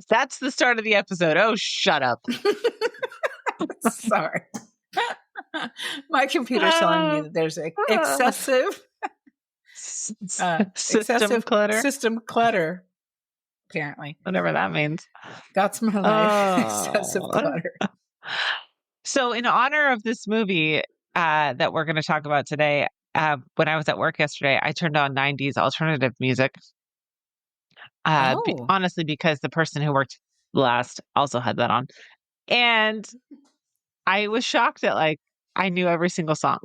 That's the start of the episode. Oh, shut up. Sorry. My computer's telling me that there's excessive System clutter. System clutter, apparently. Whatever that means. That's my life. Excessive clutter. So in honor of this movie that we're going to talk about today, when I was at work yesterday, I turned on 90s alternative music. Honestly, because the person who worked last also had that on. And I was shocked that I knew every single song.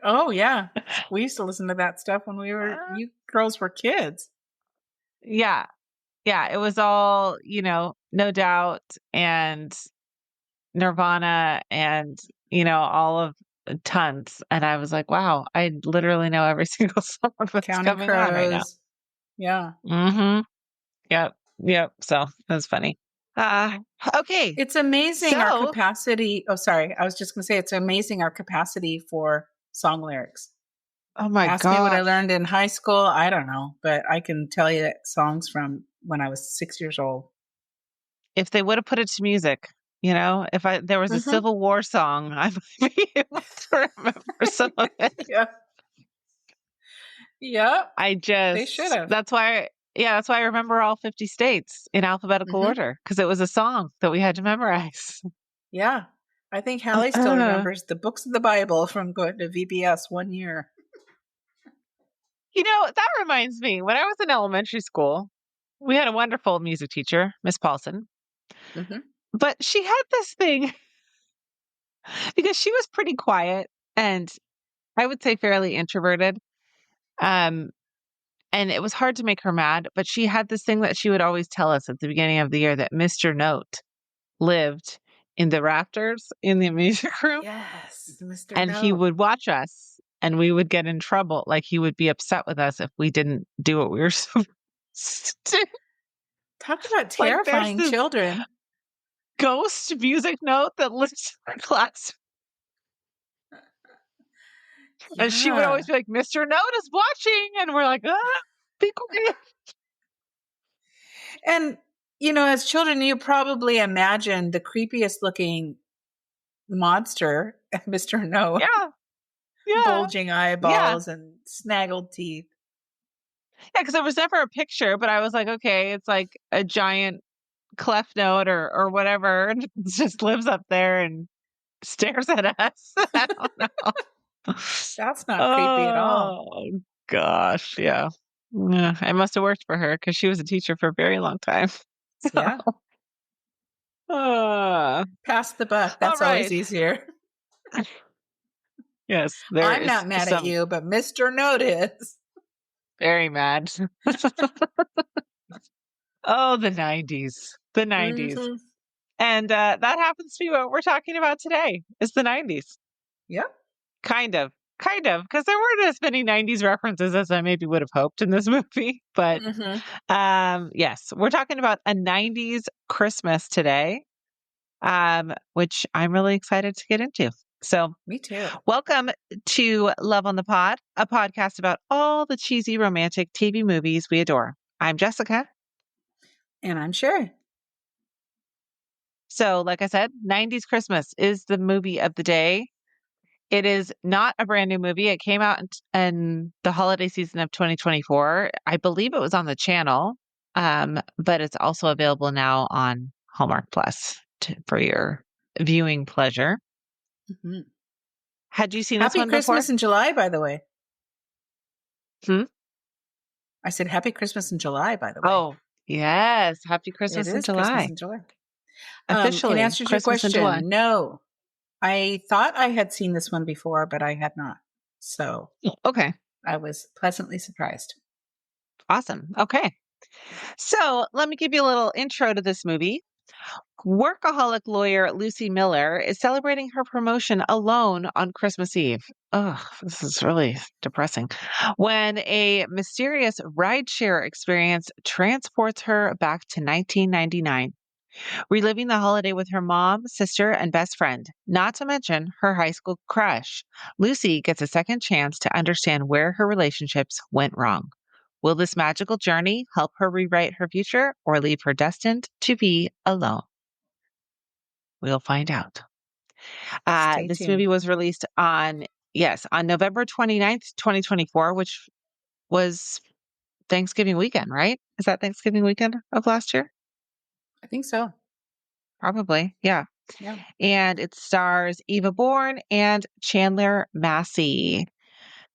Oh, yeah. We used to listen to that stuff when you girls were kids. Yeah. Yeah. It was all, No Doubt and Nirvana and, all of tons. And I was like, wow, I literally know every single song that's coming on right now. Yeah. Mm-hmm. Yep. So that's funny. Okay. It's amazing our capacity. Oh, sorry. I was just going to say it's amazing our capacity for song lyrics. Oh my God. Ask me what I learned in high school. I don't know, but I can tell you songs from when I was 6 years old. If they would have put it to music, if there was a Civil War song, I might be able to remember some of it. Yeah. They should have. That's why I remember all 50 states in alphabetical order, because it was a song that we had to memorize. Yeah. I think Hallie still remembers the books of the Bible from going to VBS one year. That reminds me, when I was in elementary school, we had a wonderful music teacher, Miss Paulson. Mm-hmm. But she had this thing, because she was pretty quiet and I would say fairly introverted. And it was hard to make her mad, but she had this thing that she would always tell us at the beginning of the year, that Mr. Note lived in the rafters in the music room. Yes, Mr. And Note. he would watch us and we would get in trouble. Like, he would be upset with us if we didn't do what we were supposed to do. Talk about terrifying children. Ghost music note that lives in our class. Yeah. And she would always be like, Mr. Note is watching. And we're like, be quiet. And, as children, you probably imagine the creepiest looking monster, Mr. Note. Yeah. Bulging eyeballs and snaggled teeth. Yeah, because there was never a picture, but I was like, okay, it's like a giant cleft note or whatever. And it just lives up there and stares at us. I don't know. That's not creepy at all. Oh, gosh. Yeah. I must have worked for her because she was a teacher for a very long time. So. Yeah. Pass the buck. That's always easier. Yes. I'm not mad at you, but Mr. Note is. Very mad. Oh, the 90s. The 90s. Mm-hmm. And that happens to be what we're talking about today, is the 90s. Yep. Kind of, because there weren't as many 90s references as I maybe would have hoped in this movie. But yes, we're talking about a 90s Christmas today, which I'm really excited to get into. So, me too. Welcome to Love on the Pod, a podcast about all the cheesy romantic TV movies we adore. I'm Jessica. And I'm Sherry. So, like I said, 90s Christmas is the movie of the day. It is not a brand new movie. It came out in the holiday season of 2024. I believe it was on the channel, but it's also available now on Hallmark Plus for your viewing pleasure. Mm-hmm. Had you seen this one before? Happy Christmas in July, by the way. I said Happy Christmas in July, by the way. Oh, yes. Happy Christmas in July. Christmas in July. Officially, in answer to your question, no. I thought I had seen this one before, but I had not. So okay, I was pleasantly surprised. Awesome. Okay. So let me give you a little intro to this movie. Workaholic lawyer Lucy Miller is celebrating her promotion alone on Christmas Eve. Ugh, this is really depressing. When a mysterious rideshare experience transports her back to 1999. Reliving the holiday with her mom, sister, and best friend, not to mention her high school crush, Lucy gets a second chance to understand where her relationships went wrong. Will this magical journey help her rewrite her future or leave her destined to be alone? We'll find out. Stay This movie tuned. was released on, yes, on November 29th, 2024, which was Thanksgiving weekend, right? Is that Thanksgiving weekend of last year? I think so. Probably. Yeah. Yeah. And it stars Eva Bourne and Chandler Massey.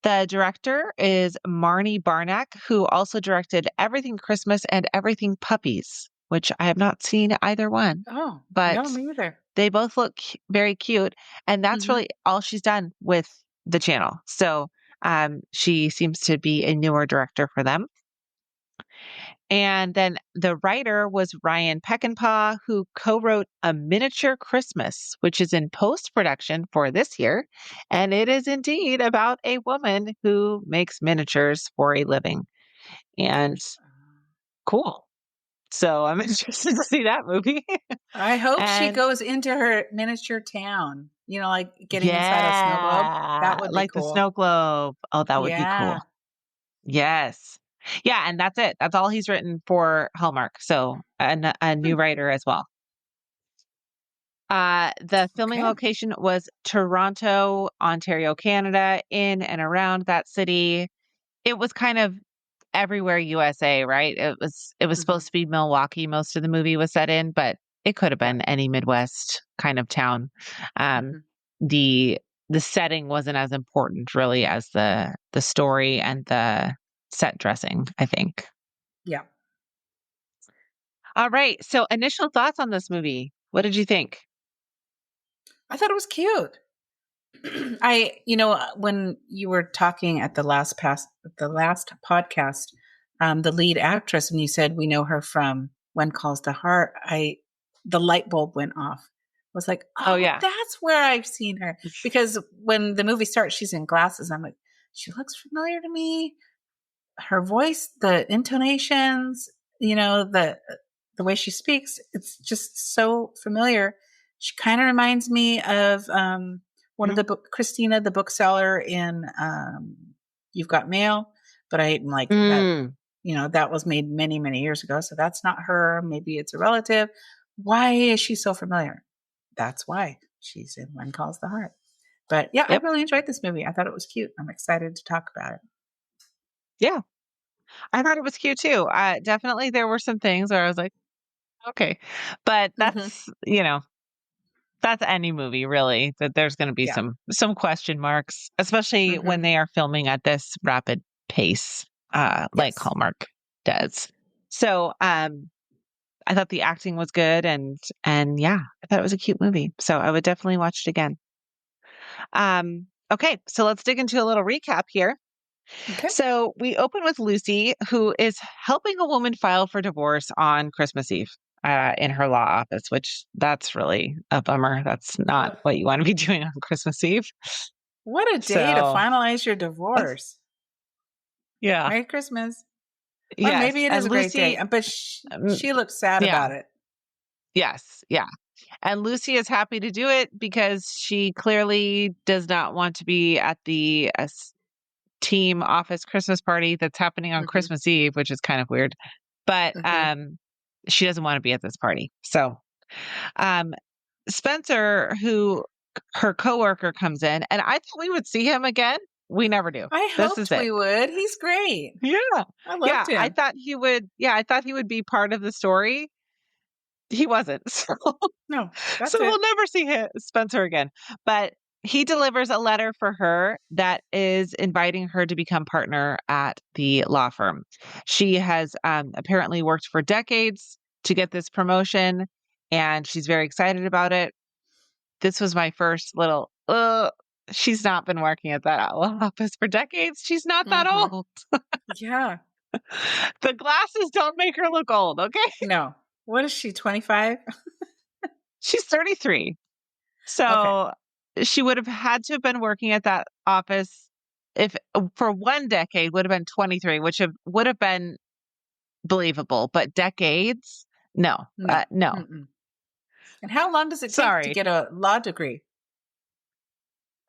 The director is Marnie Barnack, who also directed Everything Christmas and Everything Puppies, which I have not seen either one, Oh, no, but me either. they both look very cute. And that's Hmm. really all she's done with the channel. So she seems to be a newer director for them. And then the writer was Ryan Peckinpah, who co wrote A Miniature Christmas, which is in post production for this year. And it is indeed about a woman who makes miniatures for a living. And cool. So I'm interested to see that movie. I hope she And goes into her miniature town, like getting inside a snow globe. That yeah, would be like the cool. snow globe. Oh, that would be cool. Yeah. Yes. Yeah. And that's it. That's all he's written for Hallmark. So, a new Hmm. writer as well. The filming Okay. location was Toronto, Ontario, Canada, in and around that city. It was kind of everywhere USA, right? It was Hmm. supposed to be Milwaukee, most of the movie was set in, but it could have Yeah. been any Midwest kind of town. Um, Hmm. the the setting wasn't as important really as the story and the set dressing, I think. Yeah. All right. So initial thoughts on this movie. What did you think? I thought it was cute. When you were talking at the last podcast, the lead actress, and you said we know her from When Calls the Heart, the light bulb went off. I was like, Oh oh, yeah. that's where I've seen her. Because when the movie starts, she's in glasses. I'm like, she looks familiar to me. Her voice, the intonations, the way she speaks, it's just so familiar. She kind of reminds me of one of Mhm. the book Christina, the bookseller in You've Got Mail, but I'm like that. Mm. That was made many, many years ago, so that's not her. Maybe it's a relative. Why is she so familiar? That's why she's in When Calls the Heart. But yeah, I Yep. really enjoyed this movie. I thought it was cute. I'm excited to talk about it. Yeah. I thought it was cute too. Definitely there were some things where I was like, okay. But Hmm. that's any movie really, that there's going to be Yeah. some question marks, especially when Hmm. they are filming at this rapid pace, like Yes. Hallmark does. So, I thought the acting was good and yeah, I thought it was a cute movie. So I would definitely watch it again. Okay, so let's dig into a little recap here. Okay. So we open with Lucy, who is helping a woman file for divorce on Christmas Eve in her law office, which that's really a bummer. That's not Ugh. what you want to be doing on Christmas Eve. What a day to So, finalize your divorce. yeah, Merry Christmas. Or yes. maybe it is And a great day, Lucy, but um, she looks sad yeah, about it. yes, yeah. And Lucy is happy to do it because she clearly does not want to be at the team office Christmas party that's happening on Hmm. Christmas Eve, which is kind of weird. But Hmm. she doesn't want to be at this party. So um, Spencer, who her coworker comes in, and I thought we would see him again. We never do. I This is hoped it. we would. He's great. Yeah. I loved Yeah. I him. thought he would. Yeah. I thought he would be part of the story. He wasn't. No, So that's we'll it. never see Spencer again. But he delivers a letter for her that is inviting her to become partner at the law firm. She has apparently worked for decades to get this promotion, and she's very excited about it. This was my first little, she's not been working at that law office for decades. She's not that Hmm. old. Yeah. The glasses don't make her look old, okay? No. What is she, 25? She's 33. Okay. So she would have had to have been working at that office if for one decade would have been 23, which would have been believable, but decades? No. No. No. Mm-mm. And how long does it take to Sorry. get a law degree?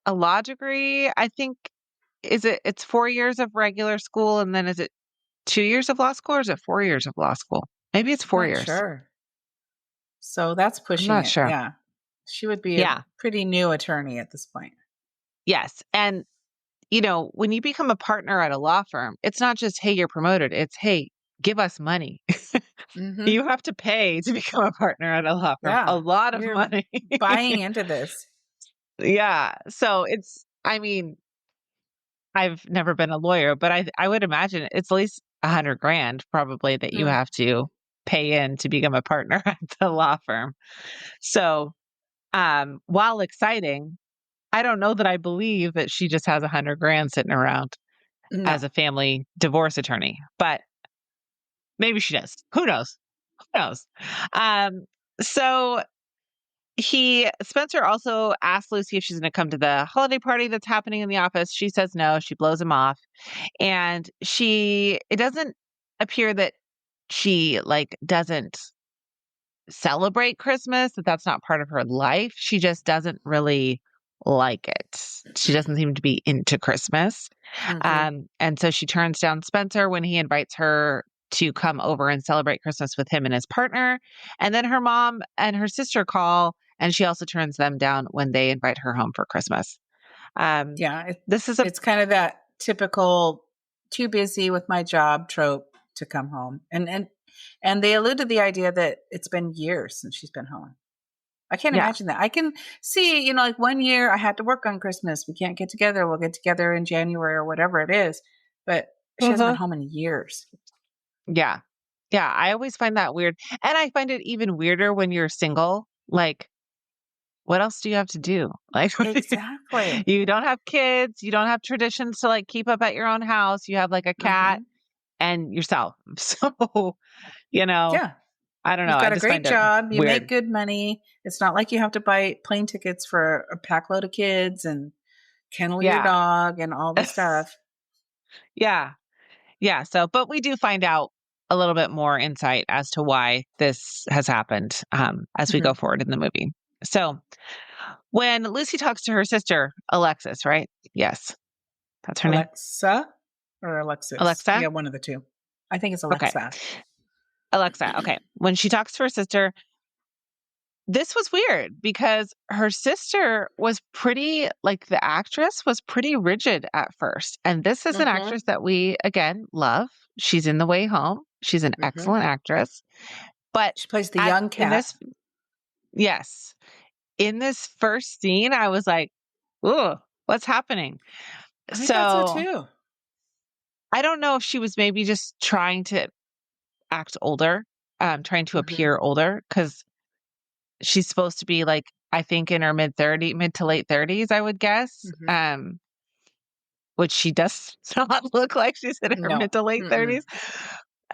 A law degree, I think it's 4 years of regular school and then is it 2 years of law school or is it 4 years of law school? Maybe it's 4 Not years. sure. So that's I'm pushing not it. sure. Yeah. She would be a Yeah. pretty new attorney at this point. Yes. And, you know, when you become a partner at a law firm, it's not just, hey, you're promoted. It's, hey, give us money. Mm-hmm. You have to pay to become a partner at a law firm. A Yeah. lot of You're money. buying into this. Yeah. So it's, I mean, I've never been a lawyer, but I would imagine it's at least 100 grand probably that you Mm. have to pay in to become a partner at the law firm. So, while exciting, I don't know that I believe that she just has 100 grand sitting around No. as a family divorce attorney, but maybe she does. Who knows? Who knows? Um, so Spencer also asked Lucy if she's going to come to the holiday party that's happening in the office. She says no. She blows him off. And it doesn't appear that she like doesn't celebrate Christmas, that that's not part of her life. She just doesn't really like it. She doesn't seem to be into Christmas. Mm-hmm. And so she turns down Spencer when he invites her to come over and celebrate Christmas with him and his partner. And then her mom and her sister call, and she also turns them down when they invite her home for Christmas. Um, Yeah. this is a It's kind of that typical too busy with my job trope to come home. And they allude to the idea that it's been years since she's been home. I can't yeah. imagine that. I can see, like 1 year I had to work on Christmas. We can't get together. We'll get together in January or whatever it is. But she hasn't been Uh-huh. home in years. Yeah. Yeah. I always find that weird. And I find it even weirder when you're single. Like, what else do you have to do? Like, Exactly. you don't have kids, you don't have traditions to like keep up at your own house. You have like a cat Hmm. and yourself. So, you know, Yeah. I don't know. You've I got a just great find it job. You make weird. good money. It's not like you have to buy plane tickets for a pack load of kids and kennel your Yeah. dog and all the stuff. Yeah. Yeah. So, but we do find out a little bit more insight as to why this has happened as we go Mhm. forward in the movie. So, when Lucy talks to her sister, Alexis, right? Yes, that's her name. Alexa or Alexis? Alexa? Yeah, one of the two. I think it's Okay. Alexa. Alexa. Okay. When she talks to her sister, this was weird because her sister was the actress was pretty rigid at first. And this is an Mhm. actress that we, again, love. She's in The Way Home. She's an Mhm. excellent actress. But She plays the at young in cat. this, yes, in this first scene, I was like, "Ooh, what's happening?" I thought so So too. I don't know if she was maybe just trying to act older, trying to Mhm. appear older, because she's supposed to be like, I think in her mid to late 30s, I would guess. Mhm. Which she does not look like she's in her No. mid to late Mm-mm. 30s.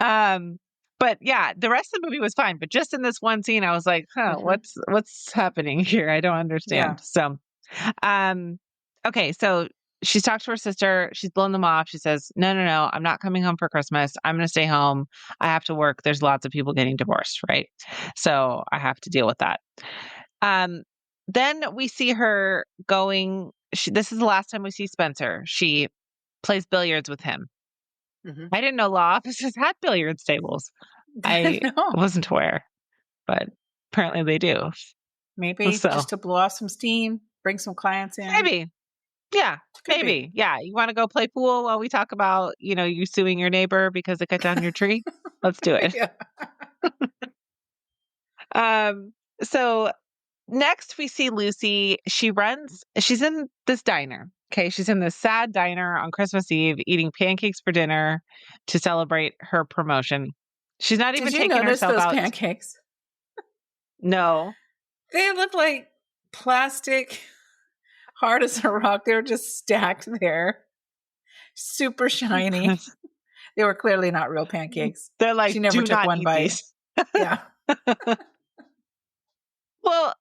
Um, but yeah, the rest of the movie was fine. But just in this one scene, I was like, huh, Mhm. what's happening here? I don't understand. Yeah. So um, okay, so she's talked to her sister. She's blown them off. She says, no, no, no, I'm not coming home for Christmas. I'm going to stay home. I have to work. There's lots of people getting divorced, right? So I have to deal with that. Um, then we see her going. This is the last time we see Spencer. She plays billiards with him. Mhm. I didn't know law offices had billiards tables. I No. wasn't aware, but apparently they do. Maybe So just to blow off some steam, bring some clients in. maybe. Yeah, Could be. maybe. Yeah. You want to go play pool while we talk about, you suing your neighbor because they cut down your tree? Let's do it. Yeah. So next we see Lucy. She's in this diner. Okay. She's in this sad diner on Christmas Eve eating pancakes for dinner to celebrate her promotion. She's not Did even you taking notice herself those out. pancakes? No. They look like plastic, hard as a rock. They were just stacked there, super shiny. They were clearly not real pancakes. They're She like, never do took not one eat bite. these. Yeah. Well,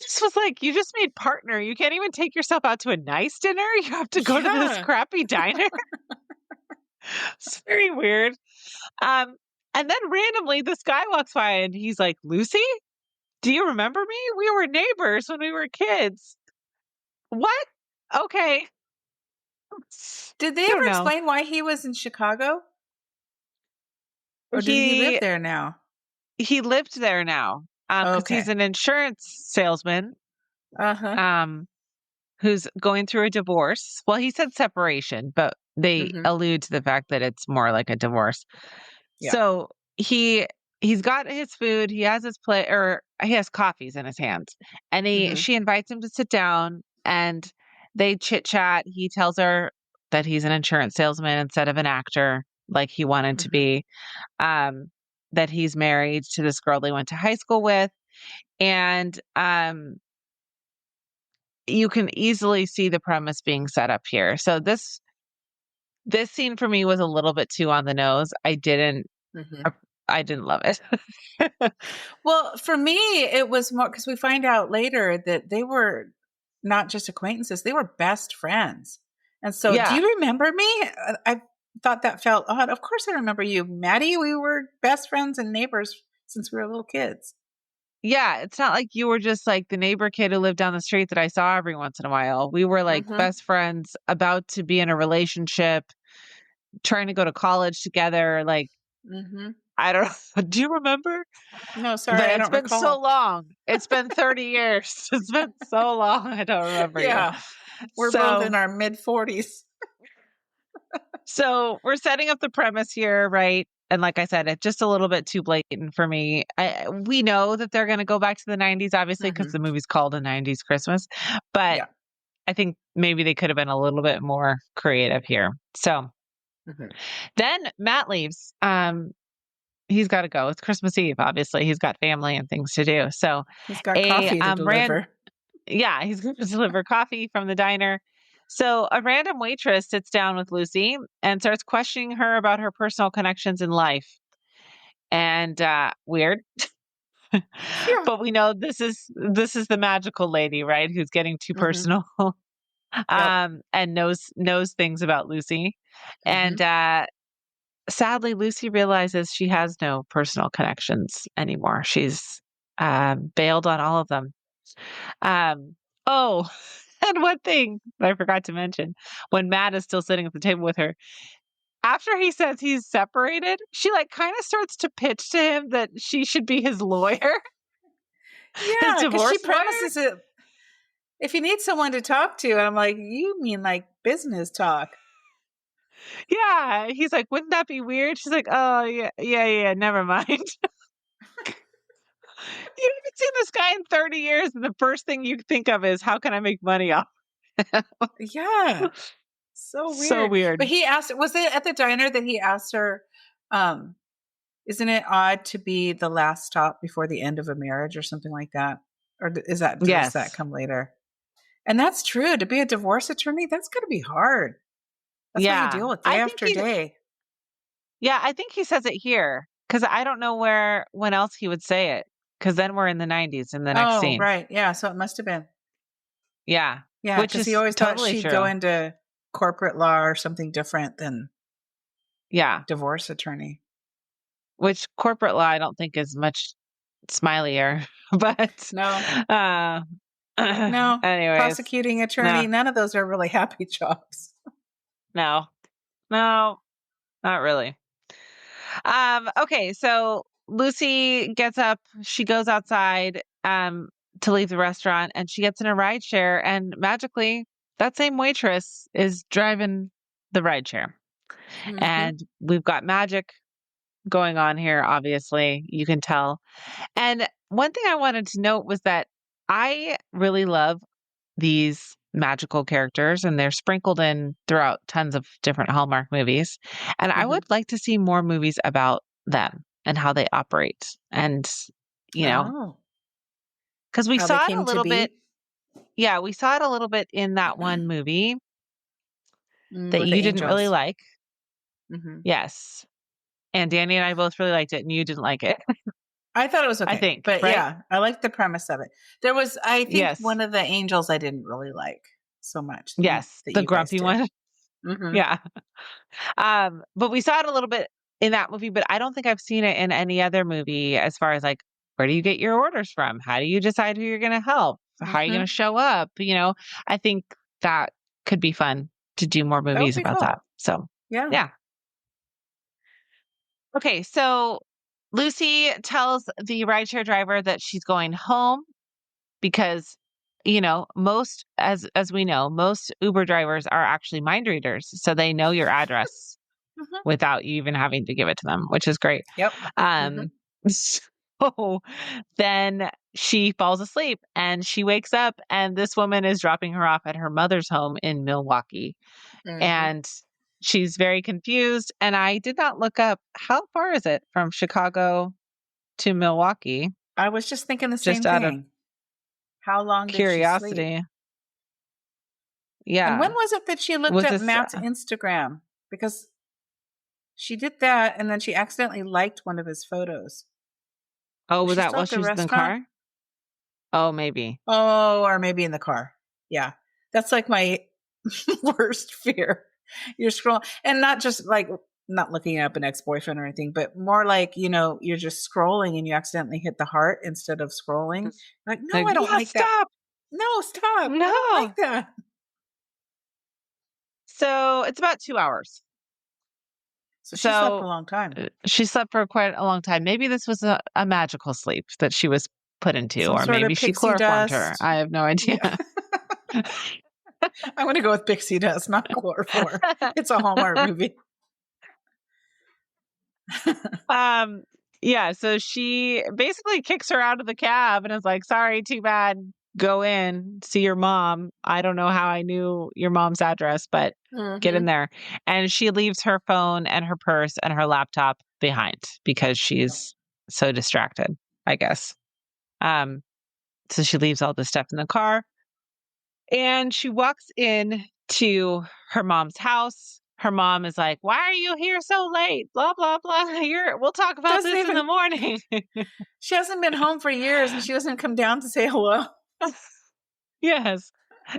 this was like, you just made partner. You can't even take yourself out to a nice dinner. You have to go to this Yeah. crappy diner. It's very weird. Um, and then randomly this guy walks by and he's like, Lucy, do you remember me? We were neighbors when we were kids. What? Okay. Did they I ever don't know. explain why he was in Chicago? Or did he live He there now? he lived there now, because he's Okay. an insurance salesman, Uh-huh. um, who's going through a divorce. Well, he said separation, but they Mhm. allude to the fact that it's more like a divorce. Yeah. So he's got his food, he has his plate, or he has coffees in his hands, and Mhm. she invites him to sit down, and they chit chat. He tells her that he's an insurance salesman instead of an actor like he wanted to Mhm. be. Um, that he's married to this girl they went to high school with, and you can easily see the premise being set up here. So this scene for me was a little bit too on the nose. Mhm. I didn't love it. Well, for me, it was more because we find out later that they were not just acquaintances, they were best friends. And so, do Yeah. you remember me? I thought that felt odd. Of course, I remember you, Maddie. We were best friends and neighbors since we were little kids. Yeah, it's not like you were just like the neighbor kid who lived down the street that I saw every once in a while. We were like Mm-hmm. best friends, about to be in a relationship, trying to go to college together. Like, Mm-hmm. I don't know. Do you remember? No, sorry, But I it's don't been so recall. long. It's been 30 years. It's been so long. I don't remember you. Yeah, we're both So, in our mid 40s. so we're setting up the premise here, right? And like I said, it's just a little bit too blatant for me. We know that they're going to go back to the 90s, obviously, because Mm-hmm. the movie's called A 90s Christmas. But Yeah. I think maybe they could have been a little bit more creative here. So Mm-hmm. then Matt leaves. He's got to go. It's Christmas Eve, obviously. He's got family and things to do. So He's got a coffee to deliver. yeah, he's going to deliver coffee from the diner. So a random waitress sits down with Lucy and starts questioning her about her personal connections in life. And weird, Yeah. but we know this is the magical lady, right? Who's getting too Mm-hmm. personal, Yep. and knows things about Lucy. Mm-hmm. And sadly, Lucy realizes she has no personal connections anymore. She's bailed on all of them. Um, oh, and one thing I forgot to mention, when Matt is still sitting at the table with her, after he says he's separated, she like kind of starts to pitch to him that she should be his lawyer, his Yeah, because she divorce lawyer. premises it. If you need someone to talk to, I'm like, you mean like business talk? Yeah. He's like, wouldn't that be weird? She's like, oh, yeah, yeah, yeah, never mind. You haven't seen this guy in 30 years, and the first thing you think of is, how can I make money off? Yeah, so So weird. But weird. he asked, was it at the diner that he asked her, um, isn't it odd to be the last stop before the end of a marriage or something like that? Or does that Yes. come later? And that's true. To be a divorce attorney, that's got to be hard. That's what you Yeah. deal with day after day. I think he says it here because I don't know when else he would say it, because then we're in the 90s in the next Oh, scene. right. Yeah. So it must have been. Yeah. Yeah. Which Because he is always thought totally she'd go true. into corporate law or something different than Yeah. divorce attorney. Which corporate law I don't think is much smilier. But No, uh no. anyways, Prosecuting no, attorney, none of those are really happy jobs. no, no, not really. Okay, so Lucy gets up, she goes outside to leave the restaurant, and she gets in a ride share, and magically that same waitress is driving the ride share. Mm-hmm. And we've got magic going on here, obviously, you can tell. And one thing I wanted to note was that I really love these magical characters, and they're sprinkled in throughout tons of different Hallmark movies. And I Mm-hmm. would like to see more movies about them and how they operate. And, you know, Oh, because we how they saw it a came to little bit. be. Yeah, we saw it a little bit in that one movie that With the you didn't really angels. like. Mm-hmm. Yes. And Danny and I both really liked it, and you didn't like it, I thought it was I okay, think, but right? yeah, I liked the premise of it. There was, I think, Yes. one of the angels I didn't really like so much Yes. that The you guys grumpy did. one. Mm-hmm. Yeah. But we saw it a little bit in that movie, but I don't think I've seen it in any other movie as far as like, where do you get your orders from? How do you decide who you're going to help? How are you going Mm-hmm. to show up? I think that could be fun to do more That would movies be about that. cool. So, Yeah. yeah. Okay, so Lucy tells the rideshare driver that she's going home because, most as we know, most Uber drivers are actually mind readers, so they know your address Mhm. without you even having to give it to them, which is great. Yep. Mhm. Um, so then she falls asleep and she wakes up and this woman is dropping her off at her mother's home in Milwaukee. Mhm. And she's very confused. And I did not look up how far is it from Chicago to Milwaukee, I was just thinking the just same out of thing. How long did she sleep? curiosity. And when Yeah. was it that she looked Was up this Matt's Instagram? Because she did that and then she accidentally liked one of his photos. oh, Was was she that still while at the she was in the restaurant? car? Oh, maybe. Oh, or maybe in the car. Yeah. That's like my worst fear. You're scrolling and not just like not looking up an ex-boyfriend or anything, but more like, you're just scrolling and you accidentally hit the heart instead of scrolling. Like, no, Like, I don't no, like that. stop. No, stop. I don't No. like that. So it's about 2 hours. So she slept a So long time. she slept for quite a long time. Maybe this was a magical sleep that she was put into, Some or sort maybe of she pixie chloroformed her. dust. I have no idea. Yeah. I'm going to go with pixie dust, not chloroform. It's a Hallmark movie. um, yeah, so she basically kicks her out of the cab and is like, sorry, too bad. Go in, see your mom. I don't know how I knew your mom's address, but get in Hmm. there. And she leaves her phone and her purse and her laptop behind because she's so distracted, I guess. Um, so she leaves all this stuff in the car and she walks in to her mom's house. Her mom is like, "Why are you here so late? Blah blah blah. We'll talk about Doesn't this in the even, morning." she hasn't been home for years and she doesn't come down to say hello. Yes.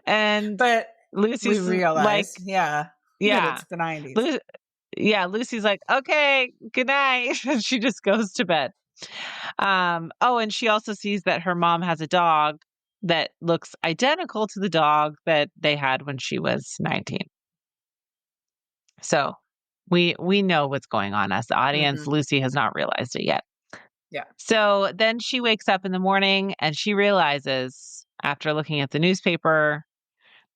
And But we Lucy's like, realize, yeah, that "Yeah." it's the 90s. Lu- yeah, Lucy's like, "Okay, good night." And she just goes to bed. Oh, and she also sees that her mom has a dog that looks identical to the dog that they had when she was 19. So we know what's going on as the audience. Hmm. Lucy has not realized it yet. Yeah. So then she wakes up in the morning and she realizes after looking at the newspaper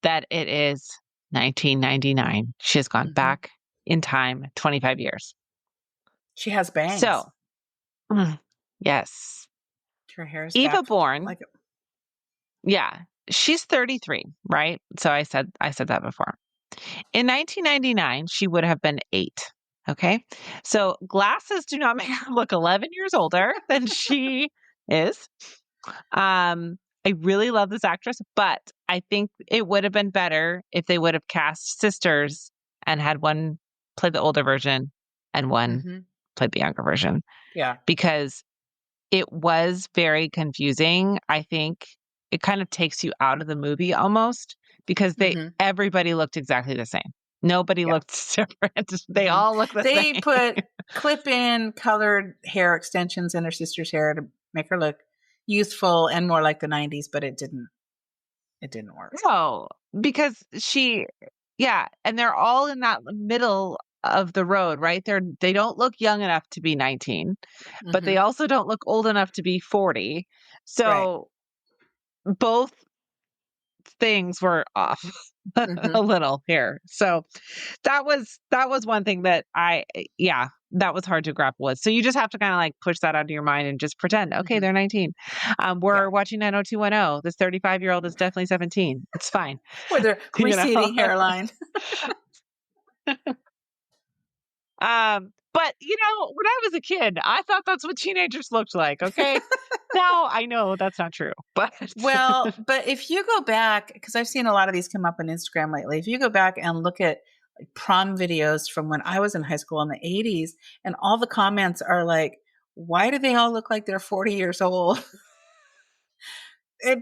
that it is 1999. She has gone Hmm. back in time 25 years. She has bangs. So, yes. Her hair is Eva back Bourne, like it. yeah, she's 33, right? So I said that before. In 1999, she would have been 8. Okay. So glasses do not make her look 11 years older than she is. I really love this actress, but I think it would have been better if they would have cast sisters and had one play the older version and one Hmm. play the younger version Yeah. because it was very confusing. I think it kind of takes you out of the movie almost because Hmm. everybody looked exactly the same. Nobody Yeah. looked different. They Hmm. all look the They same. put clip in colored hair extensions in her sister's hair to make her look youthful and more like the 90s, but it didn't work. No, because yeah, and they're all in that middle of the road, right? They don't look young enough to be 19, but they Hmm. also don't look old enough to be 40. Right. So both things were off a Hmm. little here. So that was one thing that yeah, that was hard to grapple with. So you just have to kind of like push that out of your mind and just pretend, okay, Hmm. they're 19. Yeah. We're watching 90210. This 35-year-old is definitely 17. It's fine. With their You know. receding hairline. But when I was a kid, I thought that's what teenagers looked like. Okay. Now I know that's not true, but Well, but if you go back, because I've seen a lot of these come up on Instagram lately, if you go back and look at like prom videos from when I was in high school in the 80s, and all the comments are like, why do they all look like they're 40 years old?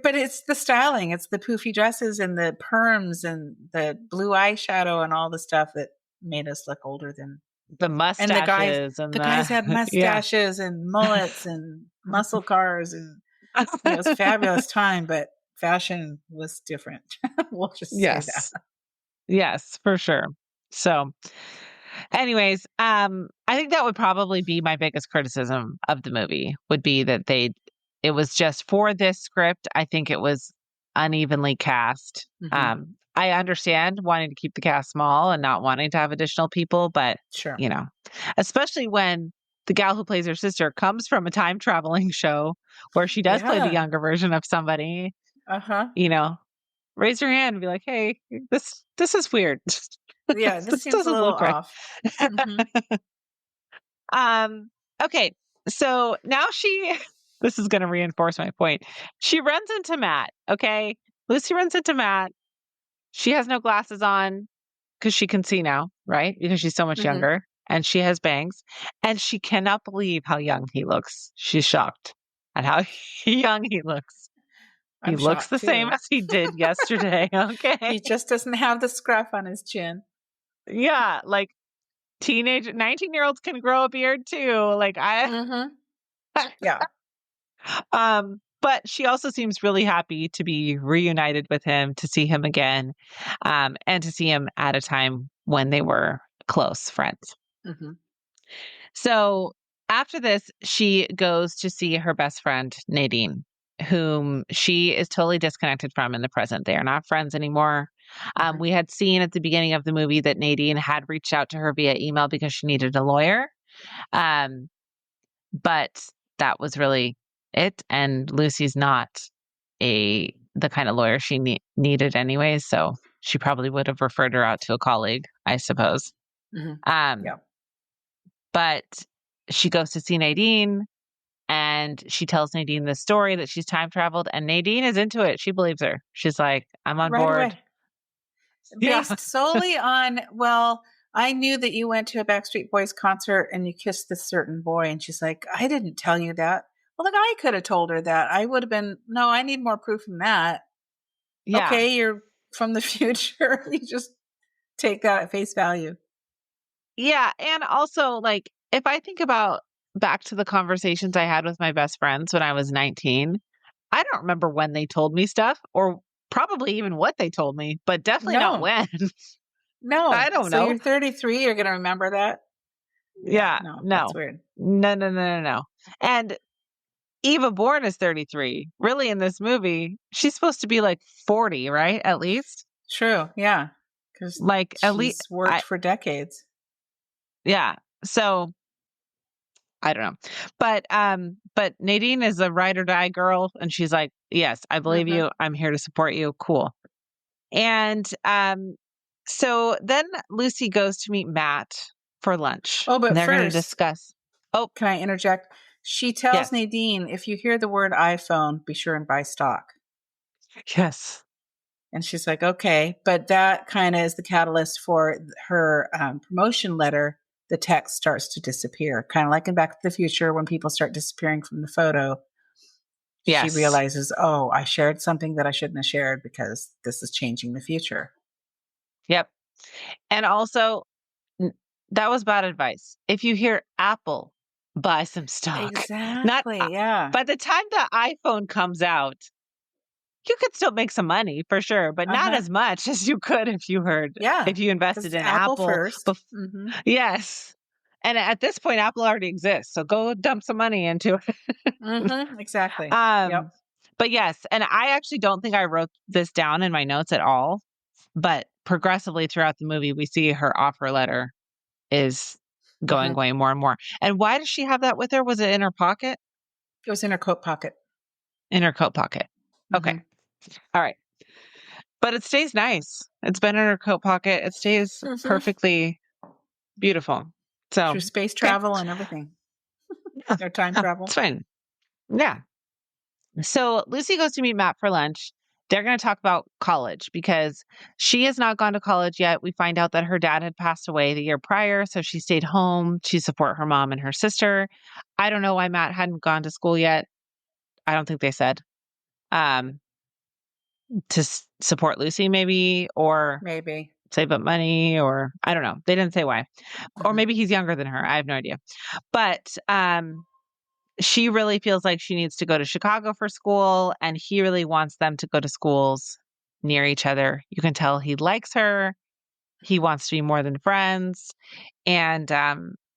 But it's the styling, it's the poofy dresses and the perms and the blue eyeshadow and all the stuff that made us look older than. the And the guys, mustaches and the guys had yeah. mustaches and mullets and muscle cars, and it was a fabulous time, but fashion was different. We'll just say that. Yes. Yes, for sure. So, Anyways, I think that would probably be my biggest criticism of the movie would be that it was just for this script. I think it was unevenly cast. Hmm. I understand wanting to keep the cast small and not wanting to have additional people, but Sure. you know, especially when the gal who plays her sister comes from a time traveling show where she does play the Yeah. younger version of somebody, Uh-huh. you know, raise your hand and be like, "Hey, this is weird. Yeah, this This seems a doesn't little look right." off. Hmm. Um, okay. So now this is going to reinforce my point. She runs into Matt. Okay. Lucy runs into Matt. She has no glasses on because she can see now, right? Because she's so much Hmm. younger and she has bangs and she cannot believe how young he looks. She's shocked at how young he looks. He I'm looks shocked the same too. as he did yesterday. Okay. He just doesn't have the scruff on his chin. Yeah. Like 19-year-olds can grow a beard too. Hmm. Yeah. But she also seems really happy to be reunited with him, to see him again, and to see him at a time when they were close friends. Hmm. So after this, she goes to see her best friend, Nadine, whom she is totally disconnected from in the present. They are not friends anymore. Hmm. We had seen at the beginning of the movie that Nadine had reached out to her via email because she needed a lawyer. Um, but that was really it, and Lucy's not the kind of lawyer she needed anyways, so she probably would have referred her out to a colleague, I suppose. Hmm. Um, Yeah. but she goes to see Nadine, and she tells Nadine the story that she's time traveled, and Nadine is into it. She believes her. She's like, "I'm on Right board." away. Yeah. Based solely on, well, I knew that you went to a Backstreet Boys concert and you kissed this certain boy. And she's like, I didn't tell you that. Well, like I could have told her that. I would have been, no, I need more proof than that. Yeah. Okay, you're from the future. You just take that at face value. Yeah, and also, like, if I think about back to the conversations I had with my best friends when I was 19, I don't remember when they told me stuff or probably even what they told me, but definitely not No, when. I no. don't So know. you're 33. You're going to remember that? Yeah, Yeah, no, that's no. weird. No, no, no, no, no. And Eva Bourne is 33. Really, in this movie, she's supposed to be like 40, right? At least. True. Yeah. Because Like, at least, she's worked for decades. yeah. So I don't know. But Nadine is a ride or die girl and she's like, "Yes, I believe Hmm. you. I'm here to support you." Cool. And so then Lucy goes to meet Matt for lunch. Oh, And but they're going to first, discuss. Oh, can I interject? She tells yes. Nadine, if you hear the word iPhone, be sure and buy stock. Yes. And she's like, okay. But that kind of is the catalyst for her promotion letter. The text starts to disappear, kind of like in Back to the Future when people start disappearing from the photo. She Yes. realizes, oh, I shared something that I shouldn't have shared because this is changing the future. Yep. And also n- that was bad advice. If you hear Apple, buy some stock. Not Exactly. Yeah. by the time the iPhone comes out, you could still make some money for sure, but Uh not huh. as much as you could Yeah. if you invested Because in Apple Apple. first. Hmm. Yes. And at this point, Apple already exists, so go dump some money into it. Hmm. Exactly. um, Yep. but yes, and I actually don't think I wrote this down in my notes at all. But progressively throughout the movie, we see her offer letter is going Hmm. away more and more. And why does she have that with her? Was it in her pocket? It was in her coat pocket. In her coat pocket. Okay. Hmm. All right. But it stays nice. It's been in her coat pocket. It stays Hmm. perfectly beautiful. Through So, space okay. travel and everything. Yeah, Or time yeah, it's travel. fine. Yeah. So Lucy goes to meet Matt for lunch. They're going to talk about college because she has not gone to college yet. We find out that her dad had passed away the year prior, so she stayed home to support her mom and her sister. I don't know why Matt hadn't gone to school yet. I don't think they said. Um, to support Lucy, maybe, or Maybe. save up money, or I don't know. They didn't say why. Or Hmm. maybe he's younger than her. I have no idea. But she really feels like she needs to go to Chicago for school, and he really wants them to go to schools near each other. You can tell he likes her, he wants to be more than friends. And,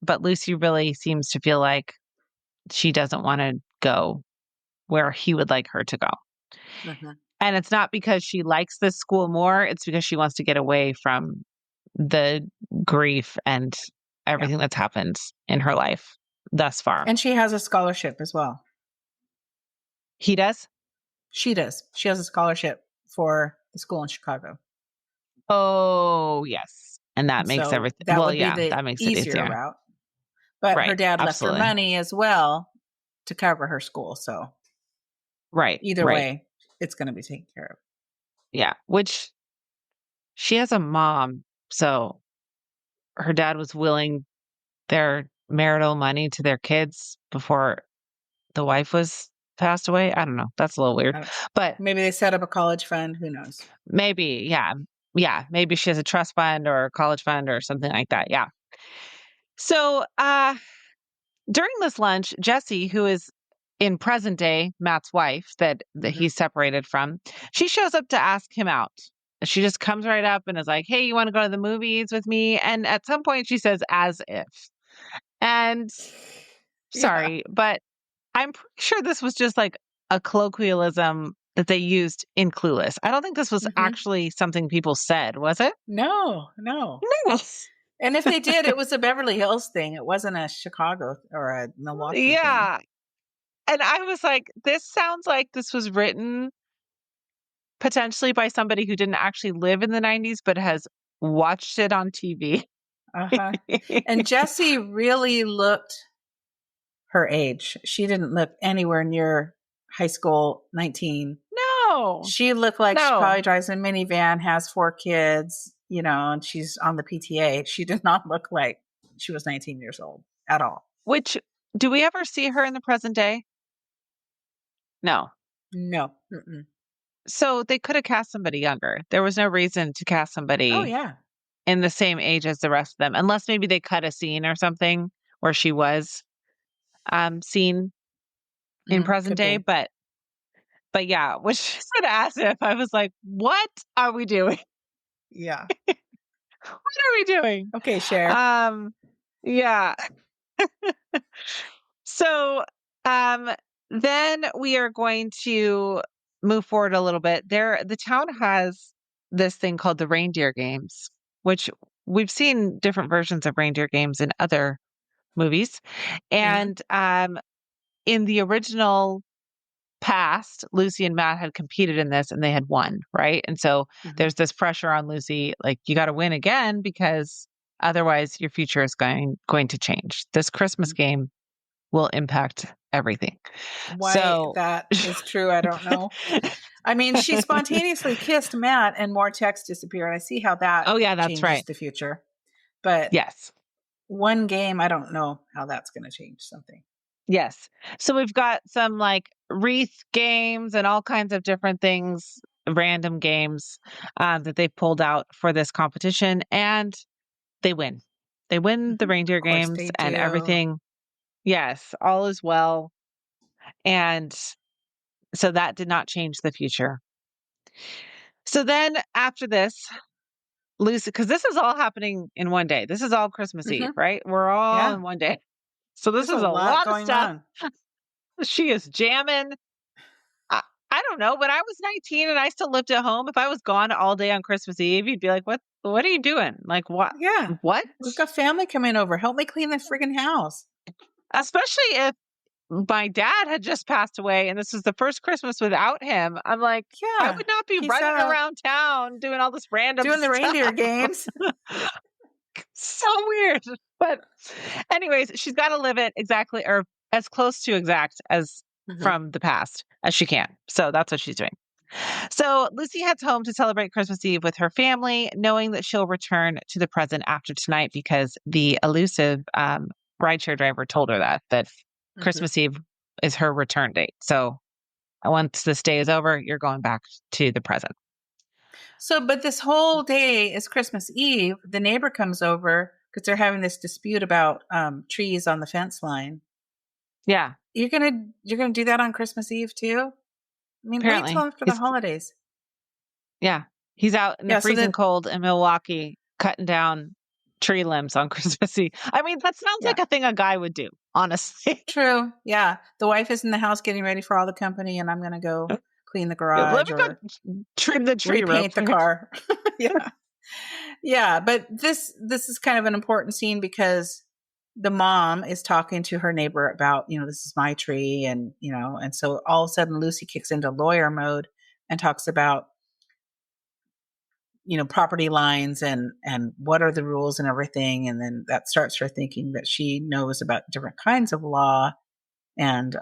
but Lucy really seems to feel like she doesn't want to go where he would like her to go. Mhm. And it's not because she likes this school more, it's because she wants to get away from the grief and Yeah. everything that's happened in her life thus far. And she has a scholarship as well. He does? She does. She has a scholarship for the school in Chicago. Oh, yes. And that And makes so everything that well, would be yeah, the that makes it easier easier. route. But her Right, dad left her absolutely. money as well to cover her school. So Right, either right. way, it's going to be taken care of. Yeah, which she has a mom, so her dad was willing their marital money to their kids before the wife was passed away. I don't know. That's a little weird. I don't- But Maybe they set up a college fund. Who knows? maybe, yeah. Yeah, maybe she has a trust fund or a college fund or something like that. Yeah. So, during this lunch, Jessie, who is in present day Matt's wife that Hmm. he's separated from, she shows up to ask him out. She just comes right up and is like, "Hey, you want to go to the movies with me?" And at some point she says as if. And Yeah. sorry, but I'm pretty sure this was just like a colloquialism that they used in Clueless. I don't think this was Hmm. actually something people said, was it? No, no. Yes. And if they did, it was a Beverly Hills thing. It wasn't a Chicago or a Milwaukee thing. Yeah. And I was like, this sounds like this was written potentially by somebody who didn't actually live in the 90s, but has watched it on TV. Uh-huh. And Jessie really looked her age. She didn't look anywhere near high school 19. No, She looked like she no. probably drives a minivan, has 4 kids, and she's on the PTA. She did not look like she was 19 years old at all. Which, do we ever see her in the present day? No. No. Mm-mm. So they could have cast somebody younger. There was no reason to cast Oh, somebody yeah. in the same age as the rest of them, unless maybe they cut a scene or something where she was seen in present Could day. be. But yeah, when she said as if, I was like, what are we doing? Yeah. What are we doing? Okay, Cher. Yeah. So, um, then we are going to move forward a little bit. The town has this thing called the reindeer games, which we've seen different versions of reindeer games in other movies. Hmm. And in the original past, Lucy and Matt had competed in this and they had won, right? And so Hmm. there's this pressure on Lucy, like you got to win again because otherwise your future is going to change. This Christmas game will impact everything. Why So that is true, I don't know. I mean, she spontaneously kissed Matt and more texts disappeared. I see how that oh yeah, that's changes right. the future. But Yes. one game, I don't know how that's going to change something. Yes. So we've got some like wreath games and all kinds of different things, random games that they pulled out for this competition, and they win. They win the Of reindeer course games they and do. everything. Yes, all is well. And so that did not change the future. So then after this, Lucy, because this is all happening in one day. This is all Christmas Eve, Hmm. right? We're all Yeah, in one day. So this there's a is a lot lot of going stuff. on. She is jamming. I, I don't know. When I was 19 and I still lived at home, if I was gone all day on Christmas Eve, you'd be like, what are you doing? Like what Yeah, what? we've got family coming over. Help me clean the friggin' house. Especially if my dad had just passed away and this was the first Christmas without him. I'm like, I Yeah, would not be he's running around town doing all this random doing the stuff. reindeer games. So weird. But anyways, she's got to live it exactly or as close to exact as Hmm. from the past as she can. So that's what she's doing. So Lucy heads home to celebrate Christmas Eve with her family, knowing that she'll return to the present after tonight because the elusive rideshare driver told her that Hmm. Christmas Eve is her return date. So once this day is over, you're going back to the present. So, but this whole day is Christmas Eve. The neighbor comes over because they're having this dispute about trees on the fence line. Yeah, You're gonna do that on Christmas Eve too? I mean, wait till apparently after the holidays. yeah, he's out in the Yeah. So freezing then, cold in Milwaukee. cutting down tree limbs on Christmas Eve. I mean, that sounds Yeah. like a thing a guy would do, honestly. True. Yeah. The wife is in the house getting ready for all the company, and I'm going to go clean the Let garage me or go trim the tree real repaint the quick. car. Yeah. Yeah. But this is kind of an important scene because the mom is talking to her neighbor about, this is my tree. And, and so all of a sudden Lucy kicks into lawyer mode and talks about, property lines and what are the rules and everything. And then that starts her thinking that she knows about different kinds of law. And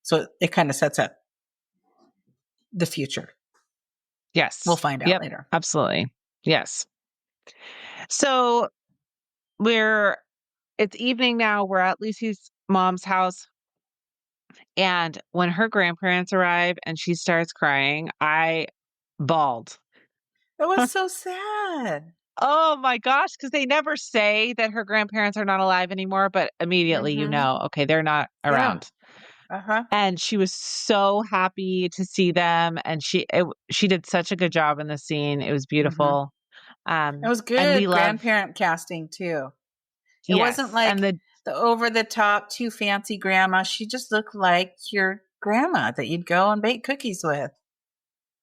so it kind of sets up the future. We'll Yes. find out Yep. later. Absolutely. Yes. So it's evening now. We're at Lucy's mom's house. And when her grandparents arrive and she starts crying, I bawled. It was so sad. Oh my gosh, because they never say that her grandparents are not alive anymore, but immediately Mm-hmm. okay, they're not Yeah. around. Uh-huh. And she was so happy to see them, and she did such a good job in the scene. It was Mm-hmm. beautiful. It was And we good love grandparent casting too. It wasn't yes, and like the over the top, too fancy grandma. She just looked like your grandma that you'd go and bake cookies with.